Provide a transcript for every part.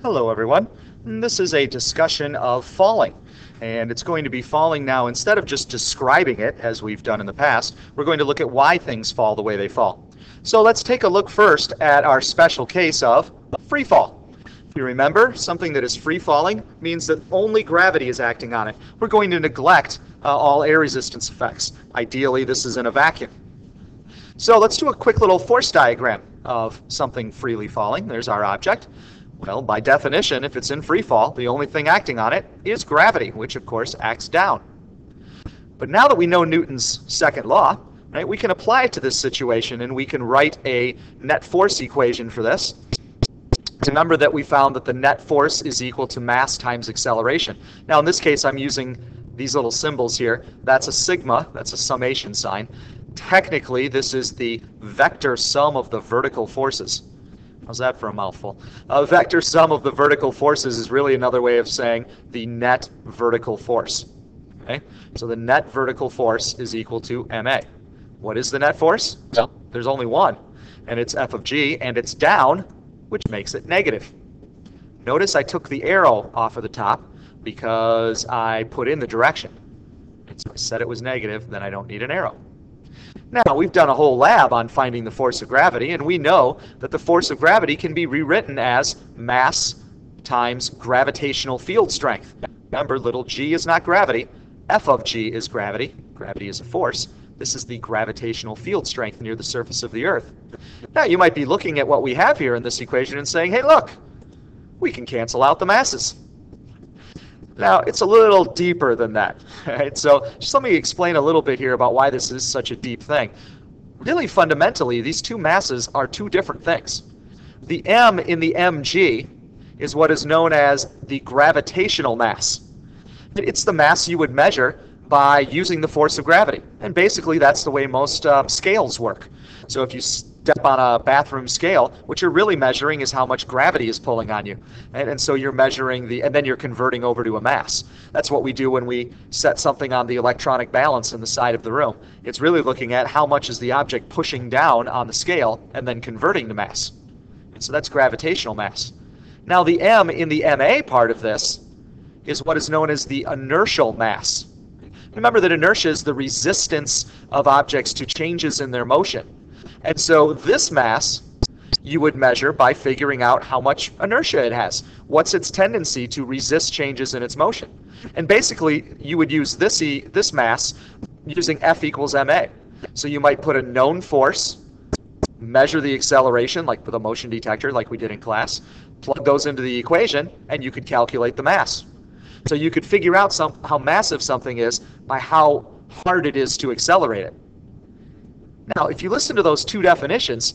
Hello everyone. This is a discussion of falling, and it's going to be falling now. Instead of just describing it as we've done in the past, we're going to look at why things fall the way they fall. So let's take a look first at our special case of free fall. If you remember, something that is free falling means that only gravity is acting on it. We're going to neglect all air resistance effects. Ideally, this is in a vacuum. So let's do a quick little force diagram of something freely falling. There's our object. Well, by definition, if it's in free fall, the only thing acting on it is gravity, which of course acts down. But now that we know Newton's second law, right, we can apply it to this situation, and we can write a net force equation for this. Remember that we found that the net force is equal to mass times acceleration. Now in this case, I'm using these little symbols here. That's a sigma, that's a summation sign. Technically, this is the vector sum of the vertical forces. How's that for a mouthful? Vector sum of the vertical forces is really another way of saying the net vertical force. Okay? So the net vertical force is equal to ma. What is the net force? Well, there's only one, and it's F of g, and it's down, which makes it negative. Notice I took the arrow off of the top because I put in the direction. And so I said it was negative, then I don't need an arrow. Now, we've done a whole lab on finding the force of gravity, and we know that the force of gravity can be rewritten as mass times gravitational field strength. Remember, little g is not gravity. F of g is gravity. Gravity is a force. This is the gravitational field strength near the surface of the Earth. Now, you might be looking at what we have here in this equation and saying, hey, look, we can cancel out the masses. Now, it's a little deeper than that. Right? So just let me explain a little bit here about why this is such a deep thing. Really, fundamentally, these two masses are two different things. The m in the mg is what is known as the gravitational mass. It's the mass you would measure by using the force of gravity. And basically, that's the way most scales work. So if you step on a bathroom scale, what you're really measuring is how much gravity is pulling on you. And so you're measuring and then you're converting over to a mass. That's what we do when we set something on the electronic balance in the side of the room. It's really looking at how much is the object pushing down on the scale and then converting to mass. And so that's gravitational mass. Now the m in the ma part of this is what is known as the inertial mass. Remember that inertia is the resistance of objects to changes in their motion. And so this mass you would measure by figuring out how much inertia it has. What's its tendency to resist changes in its motion? And basically, you would use this mass using F equals ma. So you might put a known force, measure the acceleration, like with a motion detector, like we did in class, plug those into the equation, and you could calculate the mass. So you could figure out how massive something is by how hard it is to accelerate it. Now, if you listen to those two definitions,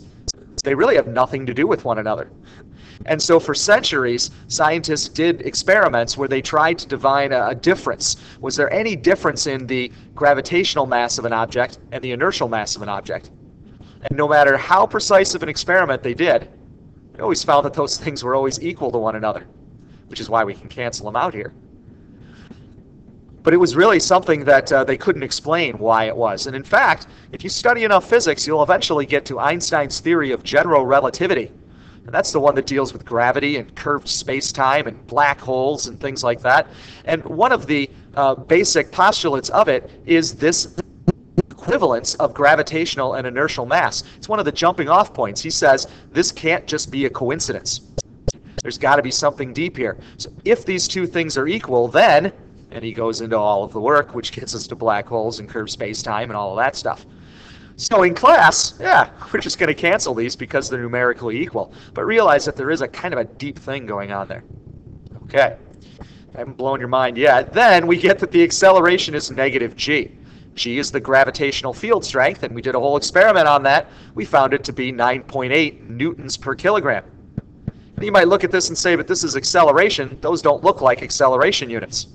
they really have nothing to do with one another. And so for centuries, scientists did experiments where they tried to divine a difference. Was there any difference in the gravitational mass of an object and the inertial mass of an object? And no matter how precise of an experiment they did, they always found that those things were always equal to one another, which is why we can cancel them out here. But it was really something that they couldn't explain why it was. And in fact, if you study enough physics, you'll eventually get to Einstein's theory of general relativity. And that's the one that deals with gravity and curved space-time and black holes and things like that. And one of the basic postulates of it is this equivalence of gravitational and inertial mass. It's one of the jumping off points. He says this can't just be a coincidence. There's got to be something deep here. So if these two things are equal, then... and he goes into all of the work, which gets us to black holes and curved space-time and all of that stuff. So in class, yeah, we're just going to cancel these because they're numerically equal. But realize that there is a kind of a deep thing going on there. Okay, I haven't blown your mind yet. Then we get that the acceleration is negative g. G is the gravitational field strength, and we did a whole experiment on that. We found it to be 9.8 newtons per kilogram. And you might look at this and say, but this is acceleration. Those don't look like acceleration units.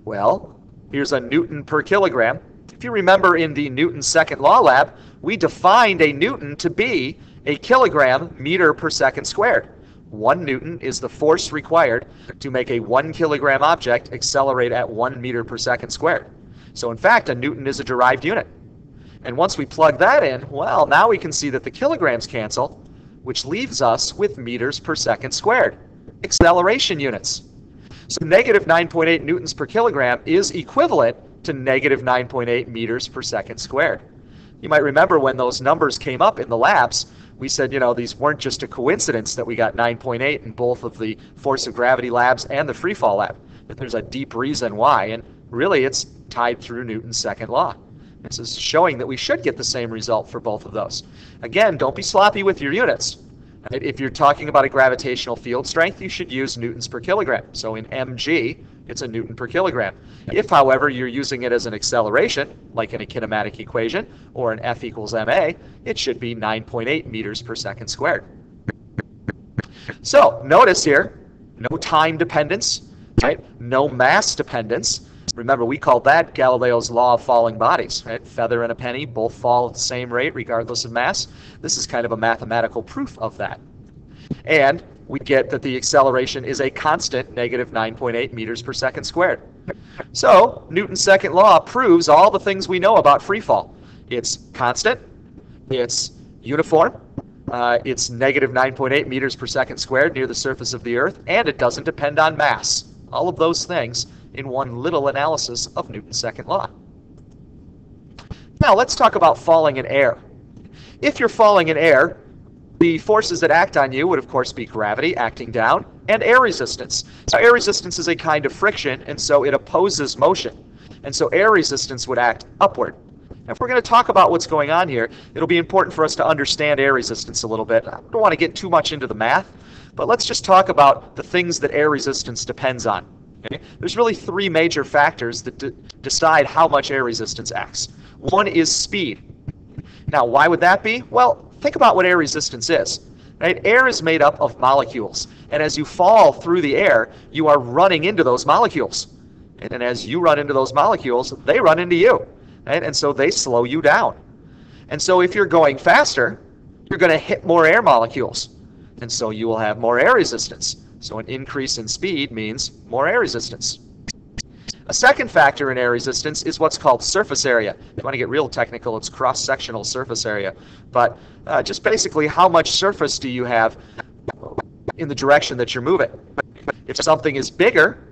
Well, here's a Newton per kilogram. If you remember in the Newton's second law lab, we defined a Newton to be a kilogram meter per second squared. 1 Newton is the force required to make a 1 kilogram object accelerate at 1 meter per second squared. So in fact, a Newton is a derived unit. And once we plug that in, well, now we can see that the kilograms cancel. which leaves us with meters per second squared, acceleration units. So negative 9.8 newtons per kilogram is equivalent to negative 9.8 meters per second squared. You might remember when those numbers came up in the labs, we said, you know, these weren't just a coincidence that we got 9.8 in both of the force of gravity labs and the free fall lab. That there's a deep reason why, and really it's tied through Newton's second law. This is showing that we should get the same result for both of those. Again, don't be sloppy with your units. If you're talking about a gravitational field strength, you should use newtons per kilogram. So in mg, it's a newton per kilogram. If, however, you're using it as an acceleration, like in a kinematic equation, or an F equals ma, it should be 9.8 meters per second squared. So notice here, no time dependence, right? No mass dependence. Remember, we called that Galileo's law of falling bodies, right? Feather and a penny both fall at the same rate regardless of mass. This is kind of a mathematical proof of that. And we get that the acceleration is a constant negative 9.8 meters per second squared. So Newton's second law proves all the things we know about free fall. It's constant, it's uniform, it's negative 9.8 meters per second squared near the surface of the Earth, and it doesn't depend on mass. All of those things in one little analysis of Newton's second law. Now let's talk about falling in air. If you're falling in air, the forces that act on you would of course be gravity acting down and air resistance. So air resistance is a kind of friction, and so it opposes motion. And so air resistance would act upward. Now, if we're going to talk about what's going on here, it'll be important for us to understand air resistance a little bit. I don't want to get too much into the math, but let's just talk about the things that air resistance depends on. Okay? There's really three major factors that decide how much air resistance acts. One is speed. Now, why would that be? Well, think about what air resistance is. Right? Air is made up of molecules, and as you fall through the air, you are running into those molecules. And as you run into those molecules, they run into you. Right? And so they slow you down. And so if you're going faster, you're going to hit more air molecules. And so you will have more air resistance. So an increase in speed means more air resistance. A second factor in air resistance is what's called surface area. If you want to get real technical, it's cross-sectional surface area. But just basically, how much surface do you have in the direction that you're moving? If something is bigger,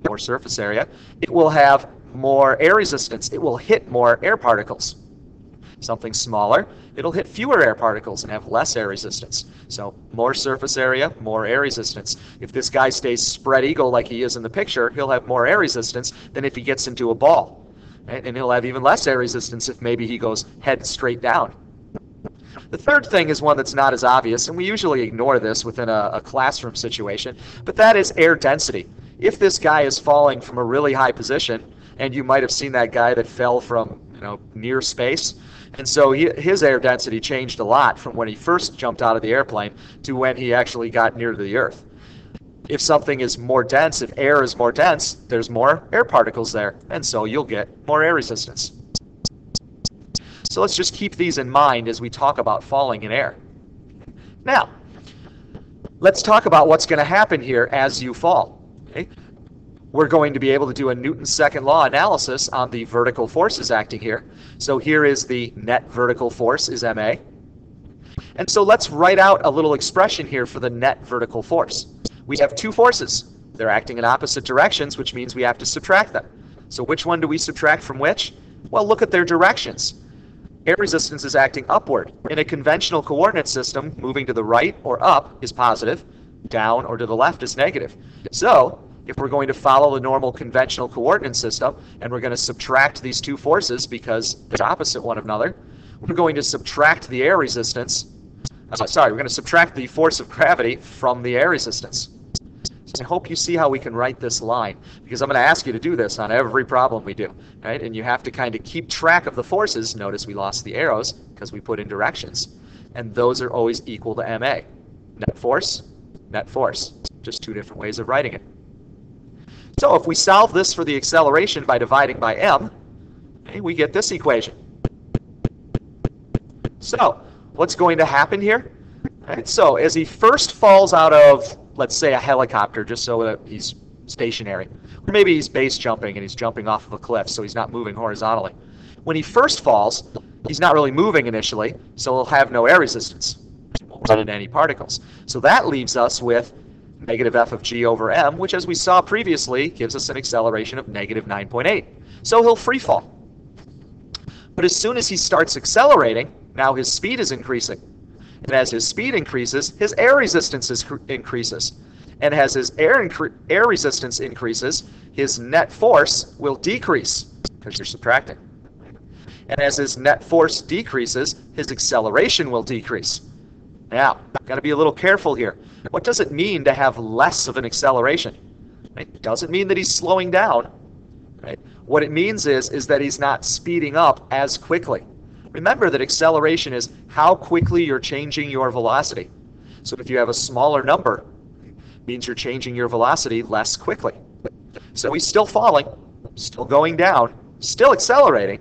more surface area, it will have more air resistance. It will hit more air particles. Something smaller, it'll hit fewer air particles and have less air resistance. So more surface area, more air resistance. If this guy stays spread eagle like he is in the picture, he'll have more air resistance than if he gets into a ball. Right? And he'll have even less air resistance if maybe he goes head straight down. The third thing is one that's not as obvious, and we usually ignore this within a classroom situation, but that is air density. If this guy is falling from a really high position, and you might have seen that guy that fell from near space, and so his air density changed a lot from when he first jumped out of the airplane to when he actually got near to the Earth. If something is more dense, if air is more dense, there's more air particles there, and so you'll get more air resistance. So let's just keep these in mind as we talk about falling in air. Now, let's talk about what's going to happen here as you fall. Okay? We're going to be able to do a Newton's second law analysis on the vertical forces acting here. So here is the net vertical force is ma. And so let's write out a little expression here for the net vertical force. We have two forces. They're acting in opposite directions, which means we have to subtract them. So which one do we subtract from which? Well, look at their directions. Air resistance is acting upward. In a conventional coordinate system, moving to the right or up is positive, down or to the left is negative. So if we're going to follow the normal conventional coordinate system and we're going to subtract these two forces because they're opposite one another, we're going to subtract the air resistance. We're going to subtract the force of gravity from the air resistance. So I hope you see how we can write this line, because I'm going to ask you to do this on every problem we do, right? And you have to kind of keep track of the forces. Notice we lost the arrows because we put in directions, and those are always equal to ma. Net force, just two different ways of writing it. So if we solve this for the acceleration by dividing by m, okay, we get this equation. So what's going to happen here? Right, so as he first falls out of, let's say, a helicopter, just so that he's stationary, or maybe he's base jumping and he's jumping off of a cliff, so he's not moving horizontally. When he first falls, he's not really moving initially, so he'll have no air resistance. He won't in any particles. So that leaves us with negative f of g over m, which, as we saw previously, gives us an acceleration of negative 9.8. So he'll free fall. But as soon as he starts accelerating, now his speed is increasing. And as his speed increases, his air resistance increases. And as his air resistance increases, his net force will decrease, because you're subtracting. And as his net force decreases, his acceleration will decrease. Now, got to be a little careful here. What does it mean to have less of an acceleration? It doesn't mean that he's slowing down. Right? What it means is that he's not speeding up as quickly. Remember that acceleration is how quickly you're changing your velocity. So if you have a smaller number, it means you're changing your velocity less quickly. So he's still falling, still going down, still accelerating.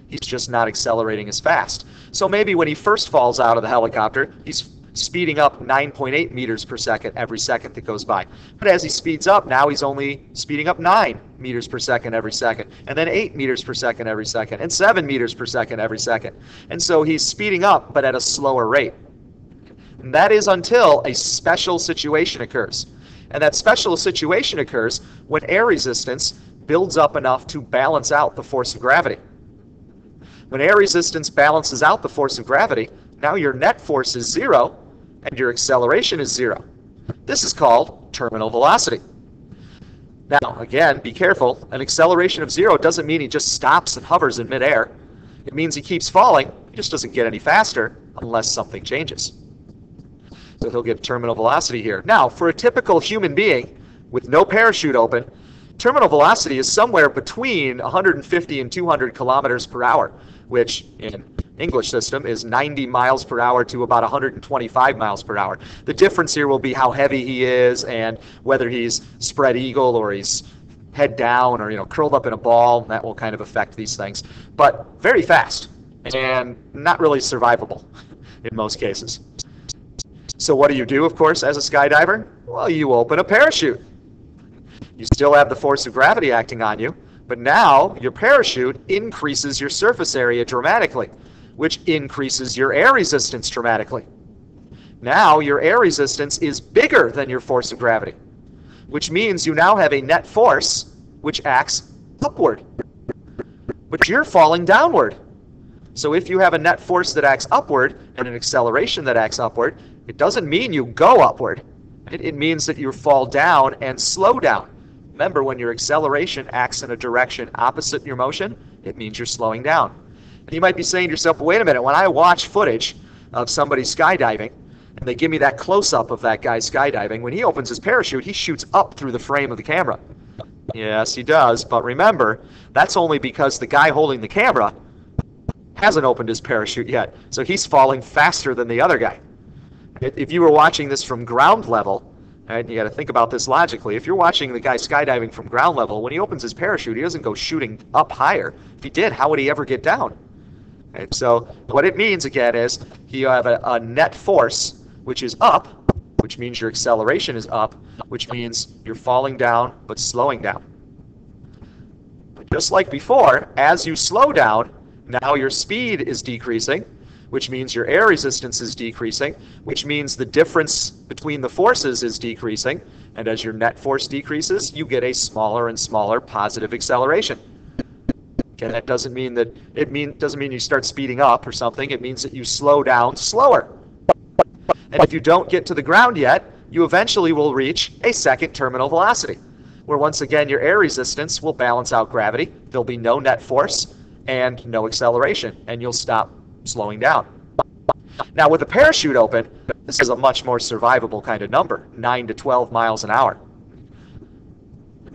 He's just not accelerating as fast. So maybe when he first falls out of the helicopter, he's speeding up 9.8 meters per second every second that goes by. But as he speeds up, now he's only speeding up 9 meters per second every second, and then 8 meters per second every second, and 7 meters per second every second. And so he's speeding up, but at a slower rate. And that is until a special situation occurs. And that special situation occurs when air resistance builds up enough to balance out the force of gravity. When air resistance balances out the force of gravity, now your net force is 0 and your acceleration is 0. This is called terminal velocity. Now, again, be careful. An acceleration of 0 doesn't mean he just stops and hovers in midair. It means he keeps falling. He just doesn't get any faster unless something changes. So he'll get terminal velocity here. Now, for a typical human being with no parachute open, terminal velocity is somewhere between 150 and 200 kilometers per hour, which in English system is 90 miles per hour to about 125 miles per hour. The difference here will be how heavy he is and whether he's spread eagle or he's head down or curled up in a ball. That will kind of affect these things. But very fast and not really survivable in most cases. So what do you do, of course, as a skydiver? Well, you open a parachute. You still have the force of gravity acting on you, but now your parachute increases your surface area dramatically, which increases your air resistance dramatically. Now your air resistance is bigger than your force of gravity, which means you now have a net force which acts upward. But you're falling downward. So if you have a net force that acts upward and an acceleration that acts upward, it doesn't mean you go upward. It means that you fall down and slow down. Remember, when your acceleration acts in a direction opposite your motion, it means you're slowing down. And you might be saying to yourself, wait a minute, when I watch footage of somebody skydiving, and they give me that close-up of that guy skydiving, when he opens his parachute, he shoots up through the frame of the camera. Yes, he does, but remember, that's only because the guy holding the camera hasn't opened his parachute yet, so he's falling faster than the other guy. If you were watching this from ground level, right, you got to think about this logically. If you're watching the guy skydiving from ground level, when he opens his parachute, he doesn't go shooting up higher. If he did, how would he ever get down? Right, so what it means, again, is you have a net force, which is up, which means your acceleration is up, which means you're falling down but slowing down. But just like before, as you slow down, now your speed is decreasing, which means your air resistance is decreasing, which means the difference between the forces is decreasing, and as your net force decreases, you get a smaller and smaller positive acceleration. Okay, that doesn't mean doesn't mean you start speeding up or something. It means that you slow down slower. And if you don't get to the ground yet, you eventually will reach a second terminal velocity, where once again your air resistance will balance out gravity. There'll be no net force and no acceleration, and you'll stop slowing down. Now with the parachute open, this is a much more survivable kind of number, 9 to 12 miles an hour.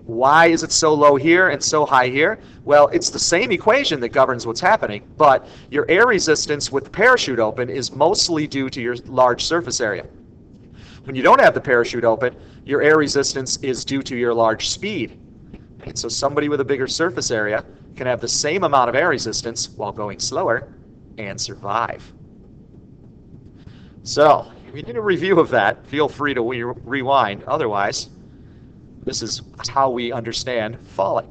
Why is it so low here and so high here? Well, it's the same equation that governs what's happening, but your air resistance with the parachute open is mostly due to your large surface area. When you don't have the parachute open, your air resistance is due to your large speed. And so somebody with a bigger surface area can have the same amount of air resistance while going slower and survive. So, if you need a review of that, feel free to rewind. Otherwise, this is how we understand falling.